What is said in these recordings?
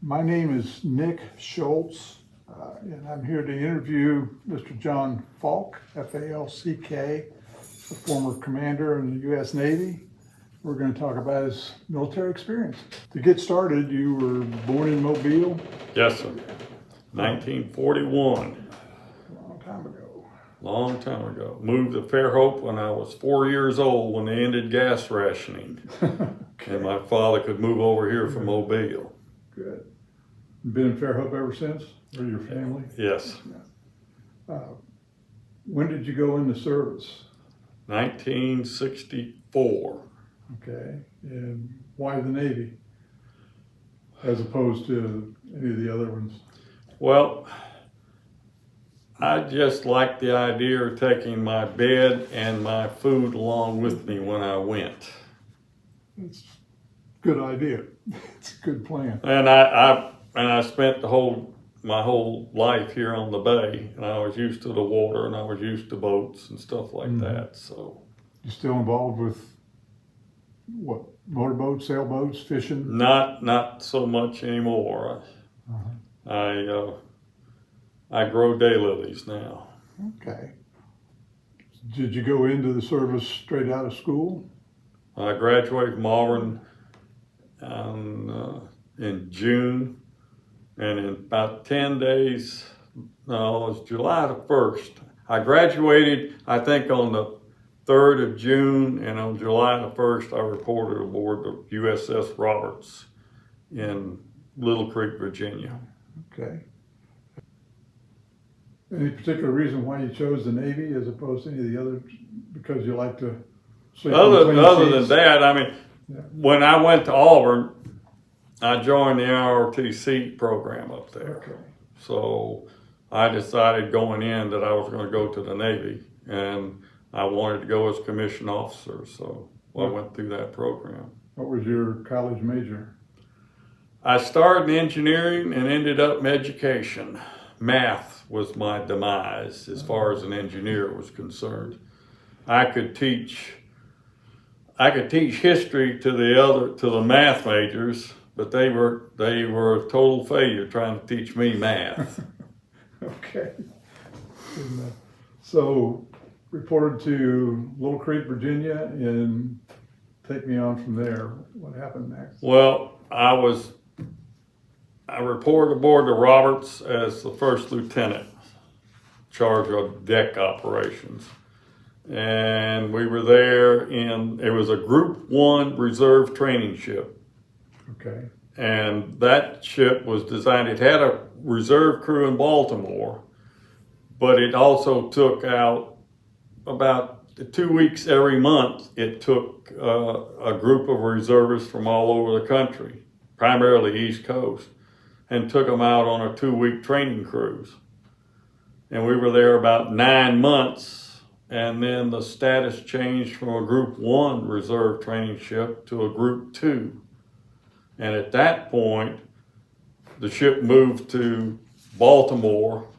My name is Nick Shoultz, and I'm here to interview Mr. John Falck, F-A-L-C-K, the former commander in the U.S. Navy. We're going to talk about his military experience. To get started, you were born in Mobile? Yes, sir. 1941. Long time ago. Long time ago. Moved to Fairhope when I was 4 years old when they ended gas rationing. Okay. And my father could move over here from Mobile. Good. Been in Fairhope ever since, or your family? Yes. When did you go into service? 1964. Okay, and why the Navy as opposed to any of the other ones? Well, I just liked the idea of taking my bed and my food along with me when I went. It's a good idea. It's a good plan. And I spent my whole life here on the bay, and I was used to the water, and I was used to boats and stuff like that. So, You still involved with what, motorboats, sailboats, fishing? not so much anymore. I grow daylilies now. Okay. Did you go into the service straight out of school? I graduated from Auburn in June, and in about 10 days, no, it was July the 1st. I graduated, I think, on the 3rd of June, and on July the 1st, I reported aboard the USS Roberts in Little Creek, Virginia. Okay. Any particular reason why you chose the Navy as opposed to any of the others? Because you like to sleep Other between than seats? that, I mean, Yeah. when I went to Auburn, I joined the ROTC program up there. Okay. So I decided going in that I was going to go to the Navy, and I wanted to go as commissioned officer, so I went through that program. What was your college major? I started in engineering and ended up in education. Math was my demise as far as an engineer was concerned. I could teach history to the math majors, but they were a total failure trying to teach me math. Okay. And, so reported to Little Creek, Virginia, and take me on from there. What happened next? Well, I reported aboard the Roberts as the first lieutenant, in charge of deck operations. And we were there it was a Group 1 reserve training ship. Okay. And that ship was designed, it had a reserve crew in Baltimore, but it also took out about 2 weeks every month. It took a group of reservists from all over the country, primarily East Coast, and took them out on a 2-week training cruise. And we were there about 9 months, and then the status changed from a Group 1 reserve training ship to a Group 2. And at that point, the ship moved to Baltimore,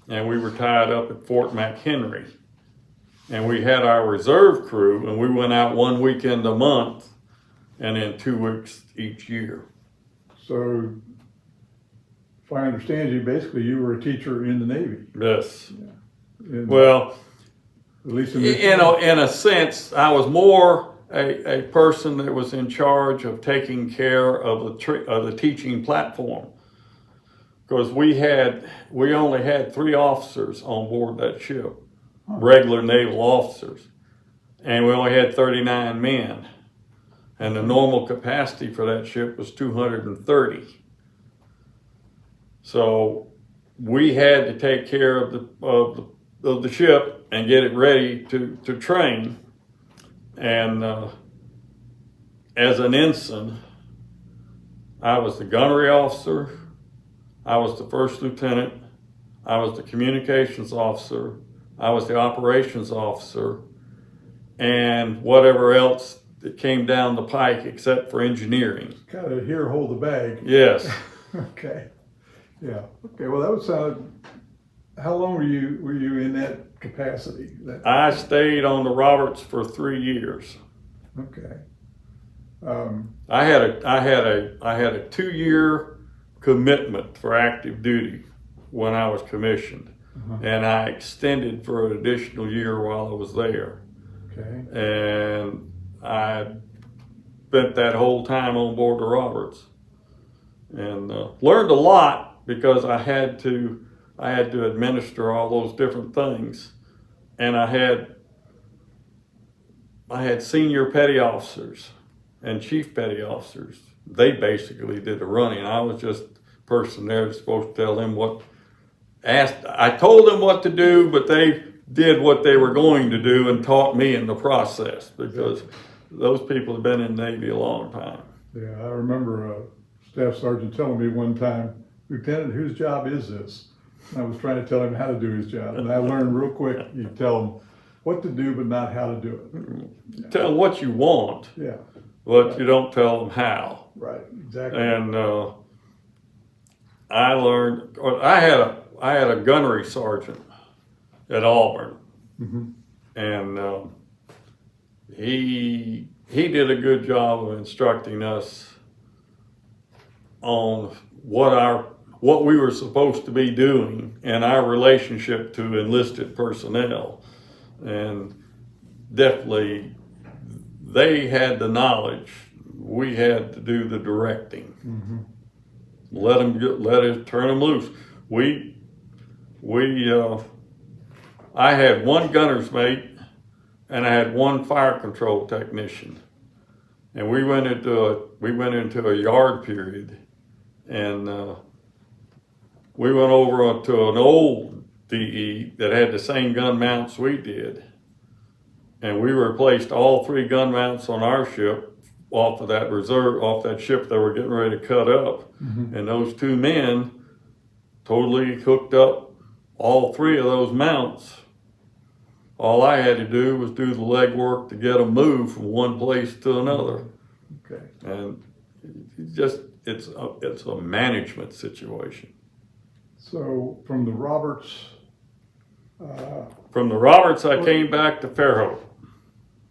and we were tied up at Fort McHenry. And we had our reserve crew, and we went out 1 weekend a month, and then 2 weeks each year. So if I understand you, basically you were a teacher in the Navy. Yes. In, Well, at least in in a sense, I was more a person that was in charge of taking care of the teaching platform, because we only had 3 officers on board that ship, regular naval officers, and we only had 39 men, and the normal capacity for that ship was 230. So we had to take care of the ship and get it ready to train. And as an ensign, I was the gunnery officer, I was the first lieutenant, I was the communications officer, I was the operations officer, and whatever else that came down the pike except for engineering. kind of here, hold the bag. Yes. Okay. Yeah. Okay. Well, that would sound. How long were you in that capacity? I stayed on the Roberts for 3 years. Okay. I had a 2-year commitment for active duty when I was commissioned. And I extended for an additional year while I was there. Okay. And I spent that whole time on board the Roberts, and learned a lot because I had to administer all those different things, and I had senior petty officers and chief petty officers. They basically did the running. I was just the person there that's supposed to tell them what. I told them what to do, but they did what they were going to do and taught me in the process, because those people have been in the Navy a long time. Yeah, I remember a staff sergeant telling me one time, "Lieutenant, whose job is this?" And I was trying to tell him how to do his job. And I learned real quick, you tell them what to do, but not how to do it. You tell them what you want, Yeah, but you don't tell them how. right, exactly. And I learned, I had a gunnery sergeant at Auburn, and he did a good job of instructing us on what we were supposed to be doing and our relationship to enlisted personnel. And definitely they had the knowledge, we had to do the directing. Let it turn them loose. I had one gunner's mate and I had one fire control technician, and we went into a yard period, and we went over to an old DE that had the same gun mounts we did, and we replaced all 3 gun mounts on our ship off that ship that we're getting ready to cut up, and those 2 men totally hooked up all 3 of those mounts. All I had to do was do the legwork to get them moved from one place to another. Okay. And it's a management situation. So from the Roberts, I came back to Fairhope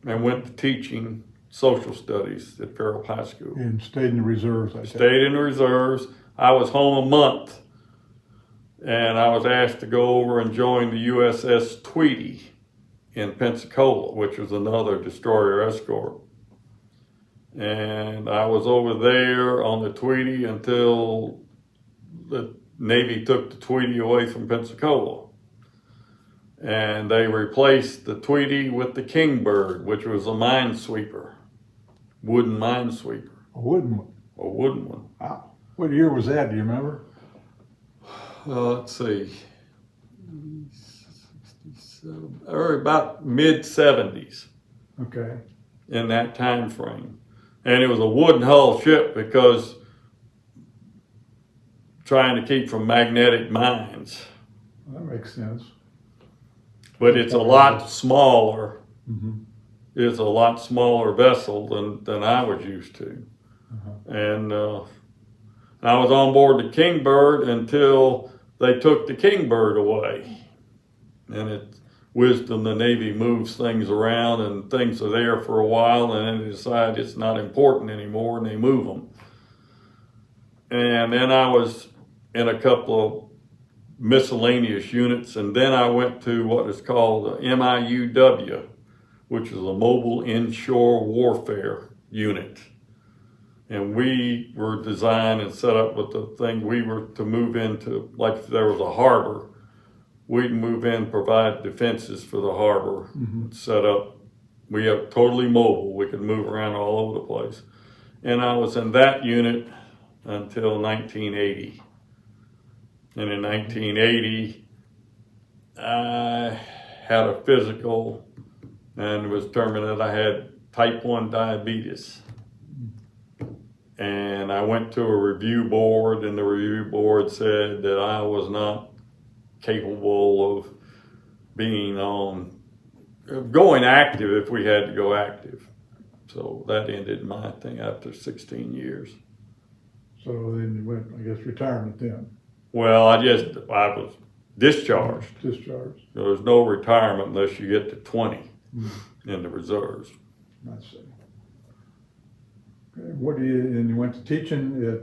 and went to teaching social studies at Fairhope High School. and stayed in the reserves, I think. Stayed in the reserves. I was home a month, and I was asked to go over and join the USS Tweedy in Pensacola, which was another destroyer escort. And I was over there on the Tweedy until the Navy took the Tweedy away from Pensacola. And they replaced the Tweedy with the Kingbird, which was a minesweeper, wooden minesweeper, A wooden one. a wooden one. Wow. What year was that, do you remember? Let's see, or about mid-70s Okay. in that time frame. And it was a wooden hull ship because trying to keep from magnetic mines. That makes sense. But it's a lot smaller. It's a lot smaller vessel than I was used to. And I was on board the Kingbird until they took the Kingbird away. And it's wisdom, the Navy moves things around and things are there for a while, and then they decide it's not important anymore and they move them. And then I was in a couple of miscellaneous units, and then I went to what is called the MIUW, which is a Mobile Inshore Warfare Unit. And we were designed and set up with the thing we were to move into, like if there was a harbor, we'd move in, provide defenses for the harbor, set up. We are totally mobile. We could move around all over the place. And I was in that unit until 1980. And in 1980, I had a physical and it was determined that I had type 1 diabetes. And I went to a review board, and the review board said that I was not capable of going active if we had to go active. So that ended my thing after 16 years. So then you went, I guess, retirement then. Well, I was discharged. Discharged. There was no retirement unless you get to 20 in the reserves. I see. Okay. And you went to teaching at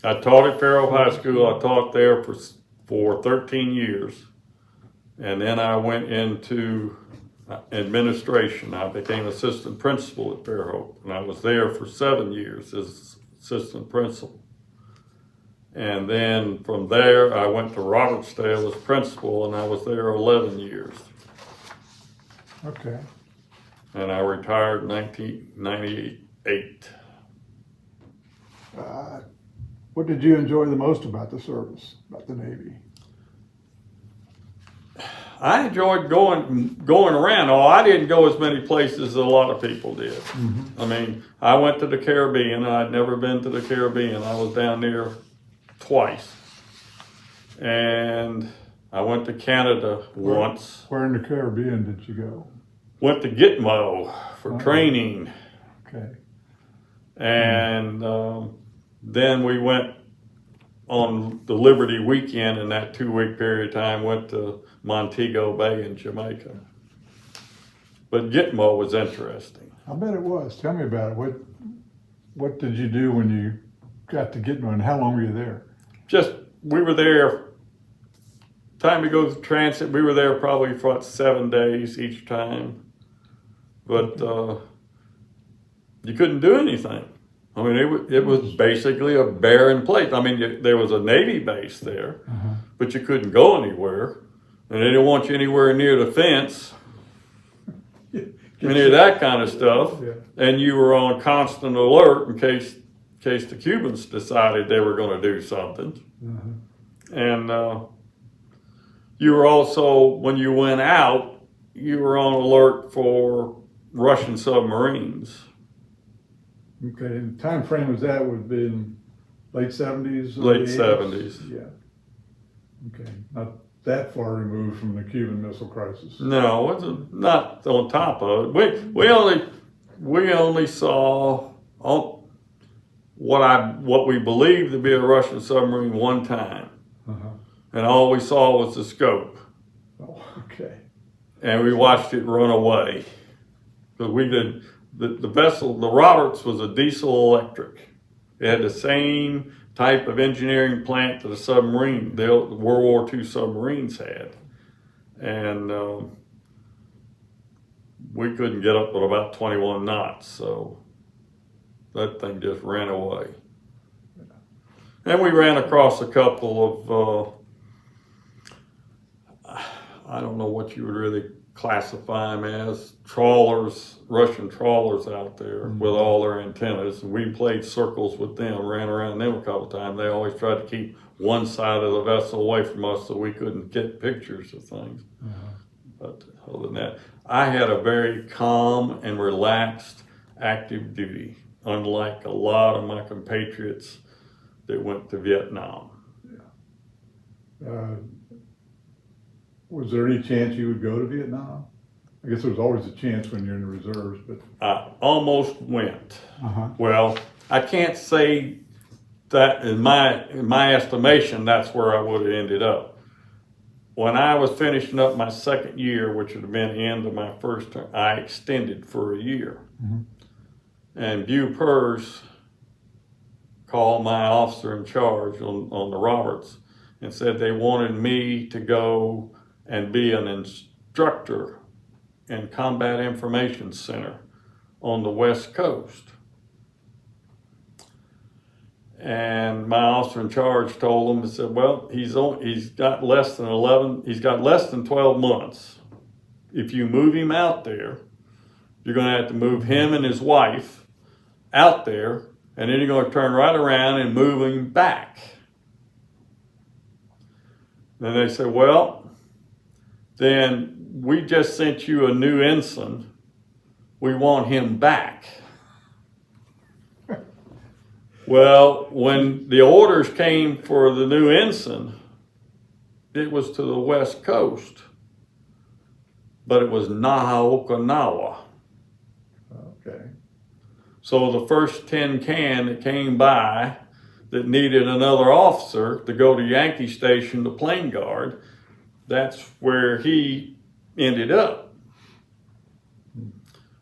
I taught at Fairhope High School. I taught there for 13 years. And then I went into administration. I became assistant principal at Fairhope. And I was there for 7 years as assistant principal. And then from there, I went to Robertsdale as principal, and I was there 11 years. Okay. And I retired in 1998. What did you enjoy the most about the service, about the Navy? I enjoyed going around. Oh, I didn't go as many places as a lot of people did. Mm-hmm. I mean, I went to the Caribbean. I'd never been to the Caribbean. I was down there twice. And I went to Canada once. Where in the Caribbean did you go? Went to Gitmo for training. Okay. And then we went on the Liberty weekend in that 2-week period of time, went to Montego Bay in Jamaica. But Gitmo was interesting. I bet it was. Tell me about it. What did you do when you got to Gitmo, and how long were you there? We were there, time to go to transit, we were there probably for about 7 days each time. But you couldn't do anything. I mean, it was basically a barren place. I mean, there was a Navy base there, but you couldn't go anywhere. And they didn't want you anywhere near the fence, any of that kind of stuff. Yeah. And you were on constant alert in case the Cubans decided they were going to do something. And you were also, when you went out, you were on alert for Russian submarines. Okay, and the time frame was that would have been late 70s? Late 70s. Yeah. Okay, not that far removed from the Cuban Missile Crisis. No, it's not on top of it. We only saw what we believed to be a Russian submarine one time, and all we saw was the scope. Oh, okay. And we watched it run away. But we did. The vessel, the Roberts, was a diesel electric. It had the same type of engineering plant that the World War II submarines had. And we couldn't get up with about 21 knots, so that thing just ran away. And we ran across a couple of, I don't know what you would really classify them as, trawlers, Russian trawlers out there with all their antennas. And we played circles with them, ran around them a couple of times. They always tried to keep one side of the vessel away from us so we couldn't get pictures of things. But other than that, I had a very calm and relaxed active duty, unlike a lot of my compatriots that went to Vietnam. Was there any chance you would go to Vietnam? I guess there was always a chance when you're in the reserves, but I almost went. Well, I can't say that in my estimation, that's where I would have ended up. When I was finishing up my second year, which would have been the end of my first term, I extended for a year. And BUPERS called my officer in charge on the Roberts and said they wanted me to go and be an instructor in Combat Information Center on the West Coast. And my officer in charge told him, he said, well, he's got less than 12 months. If you move him out there, you're going to have to move him and his wife out there, and then you're going to turn right around and move him back. Then they said, well, then we just sent you a new ensign. We want him back. Well, when the orders came for the new ensign, it was to the West Coast, but it was Okinawa. Okay. So the first tin can that came by that needed another officer to go to Yankee Station to plane guard, that's where he ended up.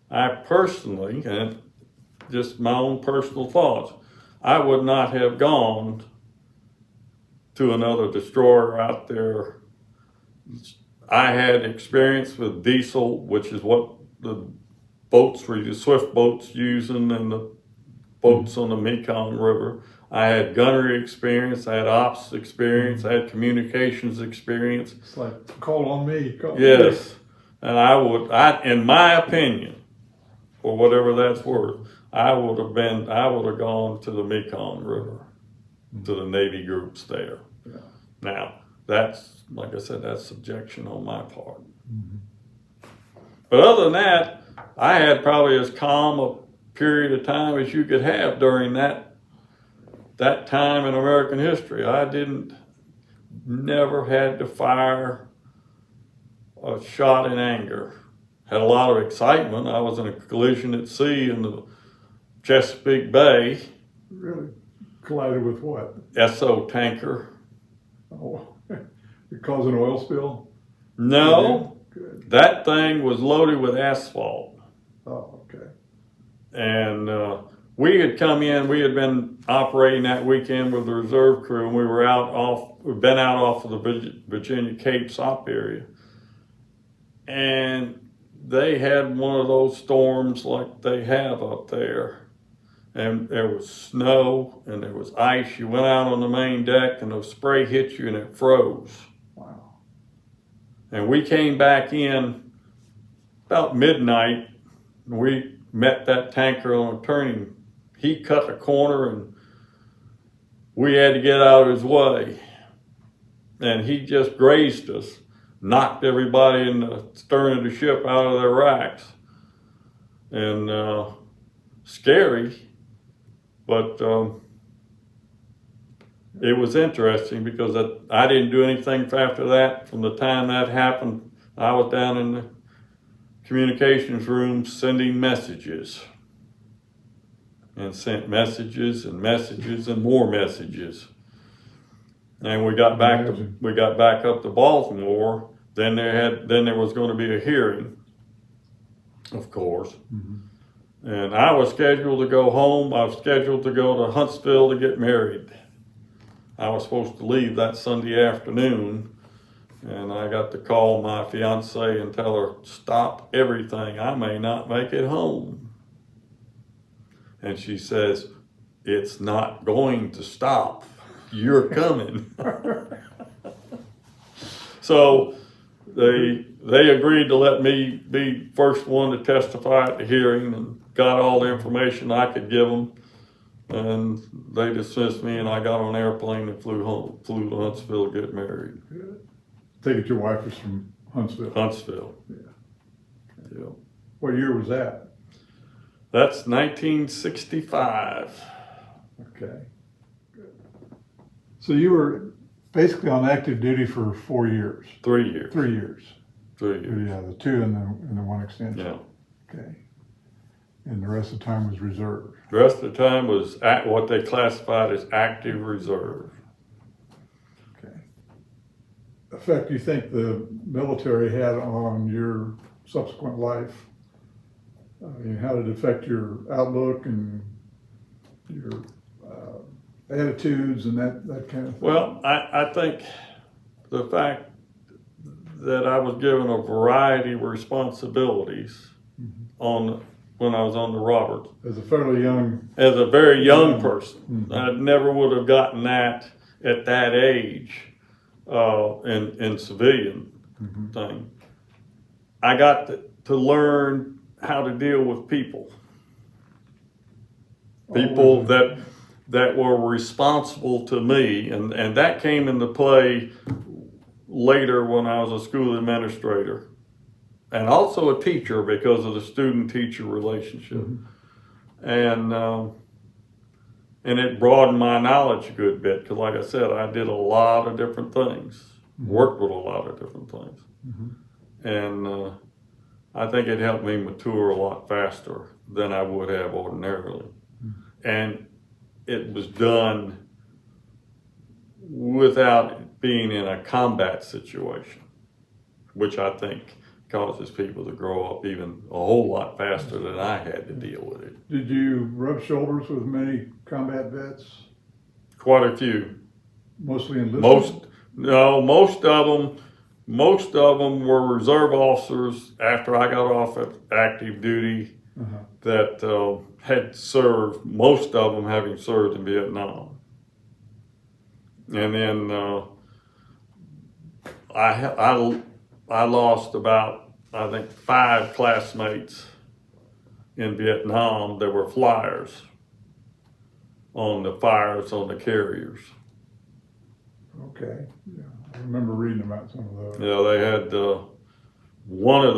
I personally, and just my own personal thoughts, I would not have gone to another destroyer out there. I had experience with diesel, which is what the boats were, the swift boats using, and the boats on the Mekong River. I had gunnery experience, I had ops experience, I had communications experience. It's like, call on me. Yes, and I, in my opinion, for whatever that's worth, I would have gone to the Mekong River, to the Navy groups there. Yeah. Now, that's, like I said, that's subjection on my part. But other than that, I had probably as calm a period of time as you could have during that time in American history. I never had to fire a shot in anger. Had a lot of excitement. I was in a collision at sea in the Chesapeake Bay. Really? Collided with what? SO tanker. Oh, it caused an oil spill? No, Good. that thing was loaded with asphalt. Oh, okay. And we had come in, we had been operating that weekend with the reserve crew, and we'd been out off of the Virginia Cape Sop area. And they had one of those storms like they have up there. And there was snow and there was ice. You went out on the main deck and the spray hit you and it froze. Wow. And we came back in about midnight, and we met that tanker on a turning. He cut a corner and we had to get out of his way. And he just grazed us, knocked everybody in the stern of the ship out of their racks. And scary, but it was interesting because I didn't do anything after that. From the time that happened, I was down in the communications room sending messages. And sent messages and messages and more messages. And we got back up to Baltimore. Then there was going to be a hearing, of course. Mm-hmm. And I was scheduled to go home. I was scheduled to go to Huntsville to get married. I was supposed to leave that Sunday afternoon, and I got to call my fiance and tell her, stop everything. I may not make it home. And she says, it's not going to stop. You're coming. So they agreed to let me be first one to testify at the hearing, and got all the information I could give them. And they dismissed me, and I got on an airplane and flew to Huntsville to get married. Good. Take it your wife was from Huntsville. Huntsville. Yeah. Yeah. What year was that? That's 1965. Okay. Good. So you were basically on active duty for 4 years. 3 years. 3 years. 3 years. Yeah, the two and the one extension. Yeah. Okay. And the rest of the time was reserve. The rest of the time was what they classified as active reserve. Okay. Effect you think the military had on your subsequent life? I mean, how did it affect your outlook and your attitudes and that kind of thing? Well, I think the fact that I was given a variety of responsibilities when I was on the Roberts. As a fairly young... As a very young person. I never would have gotten that at that age in civilian thing. I got to learn how to deal with people. People that were responsible to me, and that came into play later when I was a school administrator and also a teacher because of the student-teacher relationship. And it broadened my knowledge a good bit because, like I said, I did a lot of different things, worked with a lot of different things. And I think it helped me mature a lot faster than I would have ordinarily. And it was done without being in a combat situation, which I think causes people to grow up even a whole lot faster than I had to deal with it. Did you rub shoulders with many combat vets? Quite a few. Mostly enlisted? Most of them were reserve officers after I got off of active duty that had served, most of them having served in Vietnam. And then I lost about, I think, 5 classmates in Vietnam that were flyers on the fires on the carriers. Okay, yeah, I remember reading about some of those. Yeah, they had one of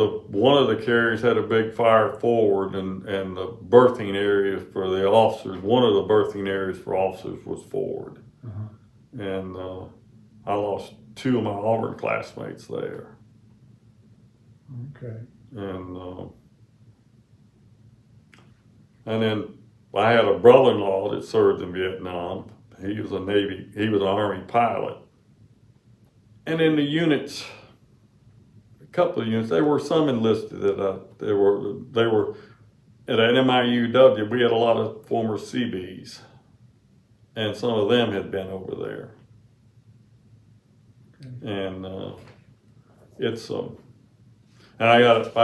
the carriers had a big fire forward, and the berthing area for the officers. One of the berthing areas for officers was forward, and I lost 2 of my Auburn classmates there. Okay. And then I had a brother-in-law that served in Vietnam. He was an Army pilot. And in the units, a couple of units, there were some enlisted they were at MIUW. We had a lot of former Seabees, and some of them had been over there. Okay. And and I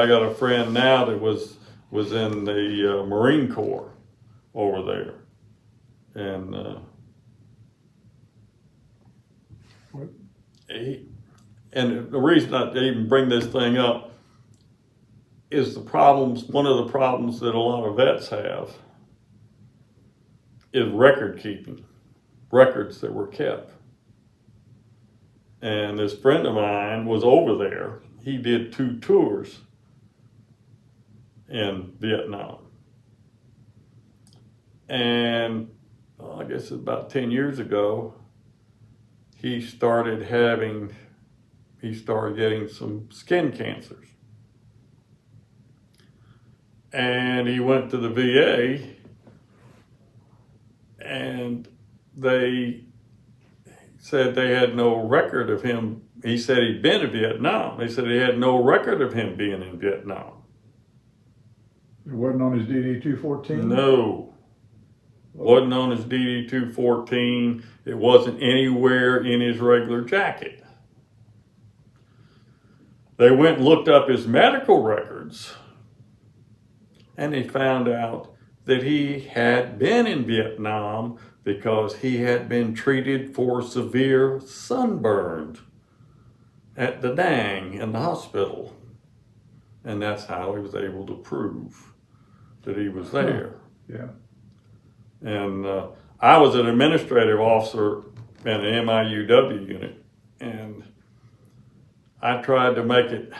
got a friend now that was in the Marine Corps over there, and and the reason I even bring this thing up is one of the problems that a lot of vets have is record keeping, records that were kept. And this friend of mine was over there. He did 2 tours in Vietnam. And I guess about 10 years ago, he started getting some skin cancers. And he went to the VA, and they said they had no record of him. He said he'd been to Vietnam. They said he had no record of him being in Vietnam. It wasn't on his DD-214? No. Wasn't on his DD-214. It wasn't anywhere in his regular jacket. They went and looked up his medical records, and they found out that he had been in Vietnam because he had been treated for severe sunburn at Da Nang in the hospital. And that's how he was able to prove that he was there. Yeah. And I was an administrative officer in an MIUW unit, and I tried to make it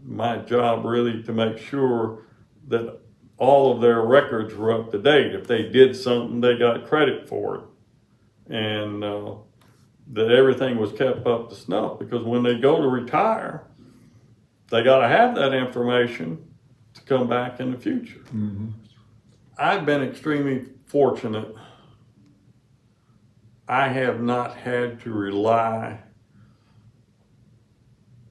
my job really to make sure that all of their records were up to date. If they did something, they got credit for it. And that everything was kept up to snuff, because when they go to retire, they got to have that information to come back in the future. Mm-hmm. I've been extremely fortunate. I have not had to rely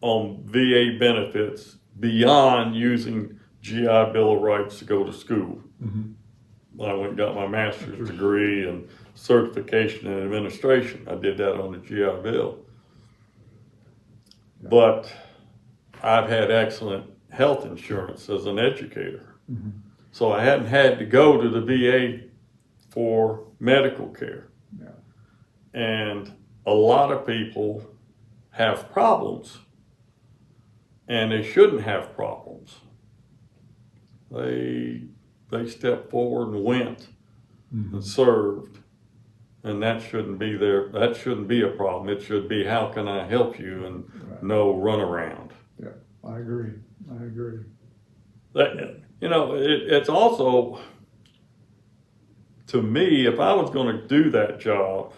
on VA benefits beyond using GI Bill of Rights to go to school. Mm-hmm. I went and got my master's degree and certification in administration. I did that on the GI Bill. Yeah. But I've had excellent health insurance as an educator. Mm-hmm. So I hadn't had to go to the VA for medical care. Yeah. And a lot of people have problems, and they shouldn't have problems. They stepped forward and went and served, and that shouldn't be a problem. It should be, how can I help you, and no runaround. Yeah, I agree. It's also, to me, if I was going to do that job,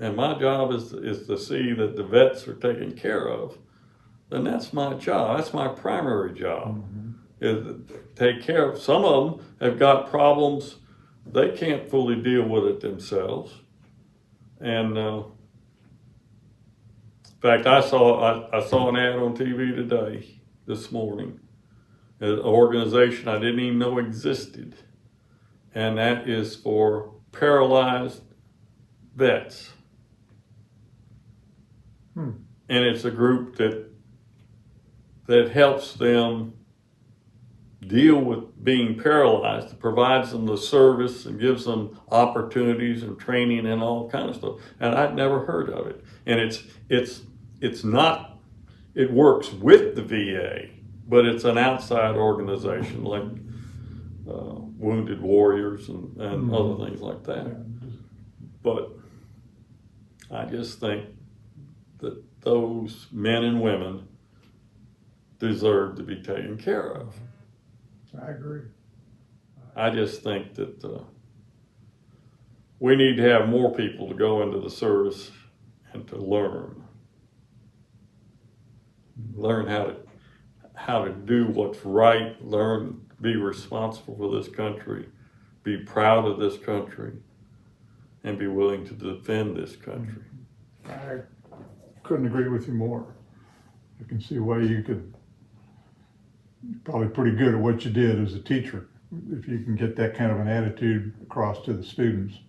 and my job is to see that the vets are taken care of, then that's my job. That's my primary job. Mm-hmm. Is to take care of. Some of them have got problems they can't fully deal with it themselves. And in fact, I saw an ad on TV today this morning, an organization I didn't even know existed, and that is for paralyzed vets. And it's a group that helps them deal with being paralyzed. It provides them the service and gives them opportunities and training and all kind of stuff. And I'd never heard of it. And it's not, it works with the VA, but it's an outside organization like Wounded Warriors and other things like that. But I just think that those men and women deserve to be taken care of. I agree. I just think that we need to have more people to go into the service and to learn how to do what's right, learn, be responsible for this country, be proud of this country, and be willing to defend this country. I couldn't agree with you more. I can see why you could probably pretty good at what you did as a teacher, if you can get that kind of an attitude across to the students.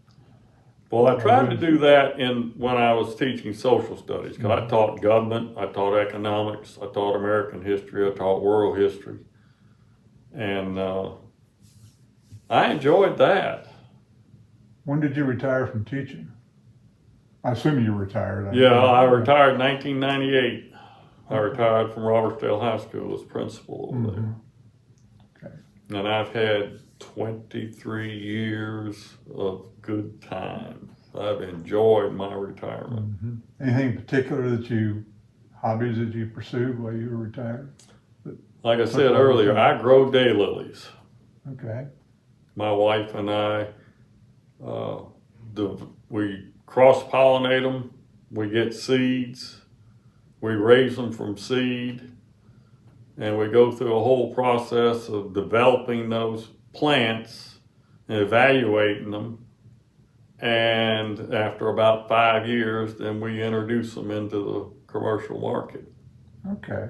Well, I tried to do that when I was teaching social studies, because I taught government, I taught economics, I taught American history, I taught world history, and I enjoyed that. When did you retire from teaching? I assume you retired. Yeah, I retired in 1998. I retired from Robertsdale High School as principal over there. Okay. And I've had 23 years of good time. I've enjoyed my retirement. Anything in particular hobbies that you pursued while you were retired? Like I said earlier, I grow daylilies. Okay. My wife and I, we cross-pollinate them, we get seeds, we raise them from seed, and we go through a whole process of developing those plants and evaluating them. And after about 5 years, then we introduce them into the commercial market. Okay.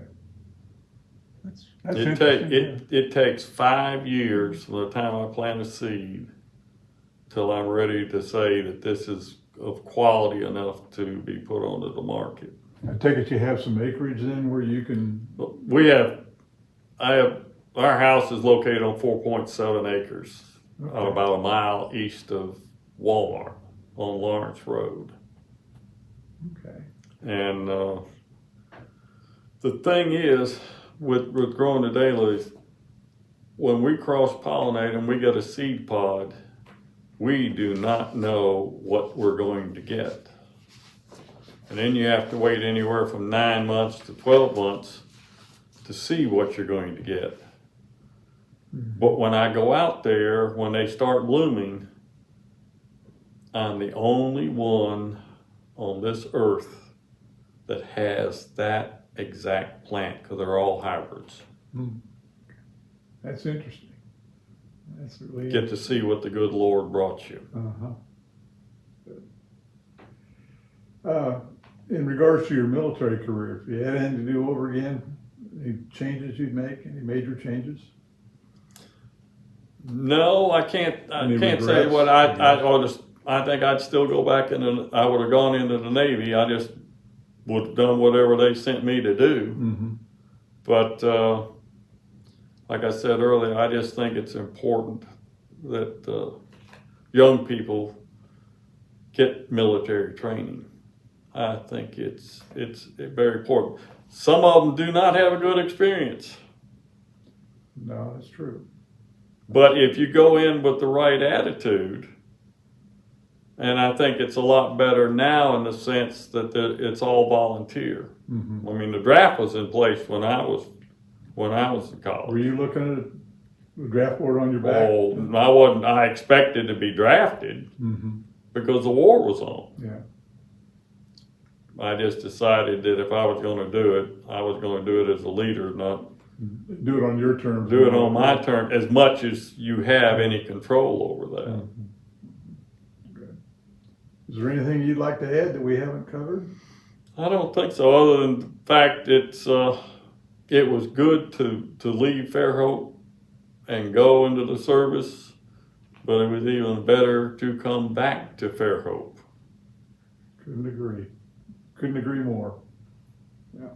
That's interesting. It takes 5 years from the time I plant a seed till I'm ready to say that this is of quality enough to be put onto the market. I take it you have some acreage then where you can... Our house is located on 4.7 acres, about a mile east of Walmart on Lawrence Road. Okay. And the thing is, with growing the daylilies, when we cross-pollinate them, we get a seed pod. We do not know what we're going to get. And then you have to wait anywhere from 9 months to 12 months to see what you're going to get. But when I go out there, when they start blooming, I'm the only one on this earth that has that exact plant, because they're all hybrids. That's interesting. That's really Get to see what the good Lord brought you. In regards to your military career, if you had anything to do over again, any changes you'd make, any major changes? No, I can't say regrets? what I think I'd still go back I would have gone into the Navy. I just would have done whatever they sent me to do. But like I said earlier, I just think it's important that young people get military training. I think it's very important. Some of them do not have a good experience. No, that's true. But if you go in with the right attitude, and I think it's a lot better now in the sense that it's all volunteer. I mean, the draft was in place when I was in college. Were you looking at the draft board on your back? Oh, I wasn't. I expected to be drafted because the war was on. Yeah. I just decided that if I was going to do it, I was going to do it as a leader, not do it on your terms. Do it on my terms, as much as you have any control over that. Good. Is there anything you'd like to add that we haven't covered? I don't think so, other than the fact it's it was good to leave Fairhope and go into the service, but it was even better to come back to Fairhope. Couldn't agree more. Yeah.